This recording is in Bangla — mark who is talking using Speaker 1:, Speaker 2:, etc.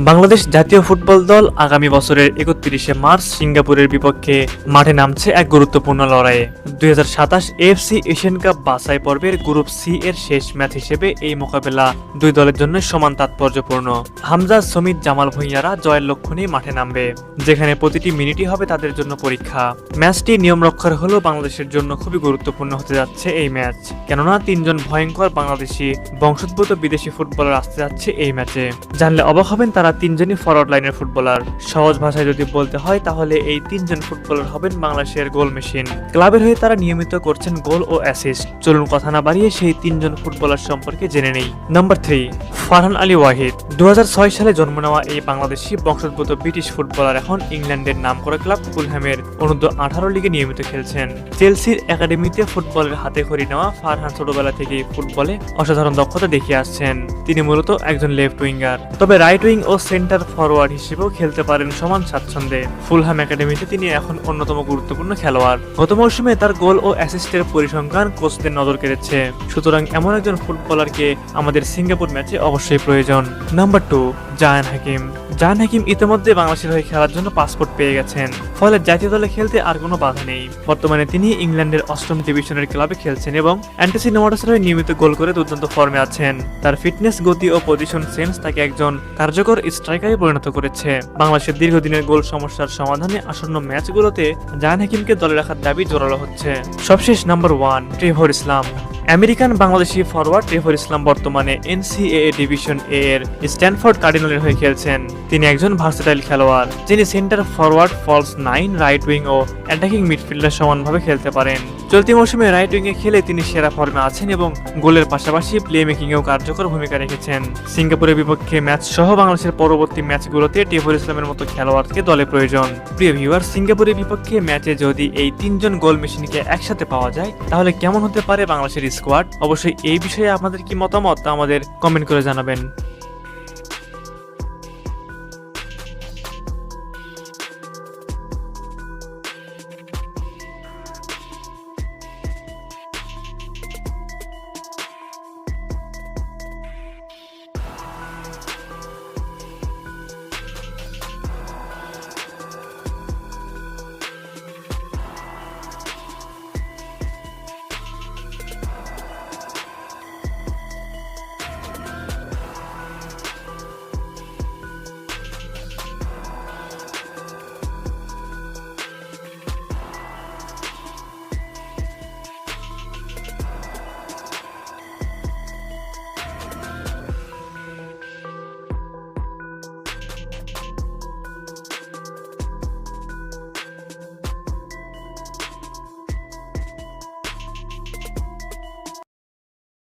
Speaker 1: বাংলাদেশ জাতীয় ফুটবল দল আগামী বছরের ৩১শে মার্চ সিঙ্গাপুরের বিপক্ষে মাঠে নামছে এক গুরুত্বপূর্ণ লড়াইয়ে। ২০২৭ এএফসি এশিয়ান কাপ বাছাই পর্বের গ্রুপ সি এর শেষ ম্যাচ হিসেবে এই মোকাবেলা দুই দলের জন্য সমান তাৎপর্যপূর্ণ। হামজা, সমিত, জামাল ভূঁইয়ারা জয়ের লক্ষ্য নিয়ে মাঠে নামবে, যেখানে প্রতিটি মিনিটই হবে তাদের জন্য পরীক্ষা। ম্যাচটি নিয়ম রক্ষার হলেও বাংলাদেশের জন্য খুবই গুরুত্বপূর্ণ হতে যাচ্ছে এই ম্যাচ, কেননা তিনজন ভয়ঙ্কর বাংলাদেশি বংশোদ্ভূত বিদেশি ফুটবলার আসতে যাচ্ছে এই ম্যাচে। জানলে অবাক হবেন, তারা তিনজনই ফরওয়ার্ড লাইনের ফুটবলার। সহজ ভাষায় যদি বলতে হয় তাহলে এই তিনজন ফুটবলার হবেন বাংলাদেশের গোল মেশিন। ক্লাবের হয়ে তারা নিয়মিত করছেন গোল ও অ্যাসিস্ট। চলুন কথা না বাড়িয়ে সেই তিনজন ফুটবলার সম্পর্কে জেনে নেই। নাম্বার 3, ফারহান আলী ওয়াহিদ। 2006 সালে জন্ম নেওয়া এই বাংলাদেশি বংশোদ্ভূত ব্রিটিশ ফুটবলার এখন ইংল্যান্ডের নামকরা ক্লাব ফুলহ্যামের অনূর্ধ্ব-18 লিগে নিয়মিত খেলছেন। চেলসির একাডেমিতে ফুটবলের হাতে খড়ি নেওয়া ফারহান ছোটবেলা থেকেই ফুটবলে অসাধারণ দক্ষতা দেখিয়ে আসছেন। তিনি মূলত একজন লেফট উইঙ্গার, তবে রাইট উইং ও সেন্টার ফরওয়ার্ড হিসেবেও খেলতে পারেন সমান স্বাচ্ছন্দ্যে। ফুলহ্যাম একাডেমিতে তিনি এখন অন্যতম গুরুত্বপূর্ণ খেলোয়াড়। গত মৌসুমে তার গোল ও অ্যাসিস্টের পরিসংখ্যান কোচদের নজর কেড়েছে। সুতরাং এমন একজন ফুটবলারকে আমাদের সিঙ্গাপুর ম্যাচে অবশ্যই প্রয়োজন। নাম্বার 2, জায়ান হাকিম। জায়ান হাকিম ইতিমধ্যে বাংলাদেশের হয়ে খেলার জন্য পাসপোর্ট পেয়ে গেছেন, ফলে জাতীয় দলে খেলতে আর কোনো বাধা নেই। বর্তমানে তিনি ইংল্যান্ডের 8ম ডিভিশনের ক্লাবে খেলছেন এবং অ্যান্টিসি নোমাটাসের হয়ে নিয়মিত গোল করে দুর্দান্ত ফর্মে আছেন। তার ফিটনেস, গতি ও পজিশন সেন্স তাকে একজন কার্যকর স্ট্রাইকারে পরিণত করেছে। বাংলাদেশের দীর্ঘদিনের গোল সমস্যার সমাধানে আসন্ন ম্যাচগুলোতে জায়ান হাকিমকে দলে রাখার দাবি জোরালো হচ্ছে। সবশেষ নাম্বার 1, ট্রেভর ইসলাম। আমেরিকান বাংলাদেশি ফরওয়ার্ড ট্রেভর ইসলাম বর্তমানে এনসিএএ ডিভিশন এ এর স্ট্যানফোর্ড কার্ডিনালের হয়ে খেলছেন। তিনি একজন ভার্সেটাইল খেলোয়াড়, যিনি center forward, false 9, right wing ও অ্যাটাকিং মিডফিল্ডার সমানভাবে খেলতে পারেন। চলতি মৌসুমে রাইট উইংয়ে খেলে তিনি সেরা ফর্মে আছেন এবং গোলের পাশাপাশি প্লে মেকিংয়েও কার্যকর ভূমিকা রেখেছেন। সিঙ্গাপুরের বিপক্ষে ম্যাচ সহ বাংলাদেশের পরবর্তী ম্যাচগুলোতে ট্রেভর ইসলামের মতো খেলোয়াড়কে দলে প্রয়োজন। প্রিয় ভিউয়ার, সিঙ্গাপুরের বিপক্ষে ম্যাচে যদি এই তিনজন গোল মেশিনকে একসাথে পাওয়া যায় তাহলে কেমন হতে পারে বাংলাদেশের স্কোয়াড? অবশ্যই এই বিষয়ে আপনাদের কি মতামত তা আমাদের কমেন্ট করে জানাবেন।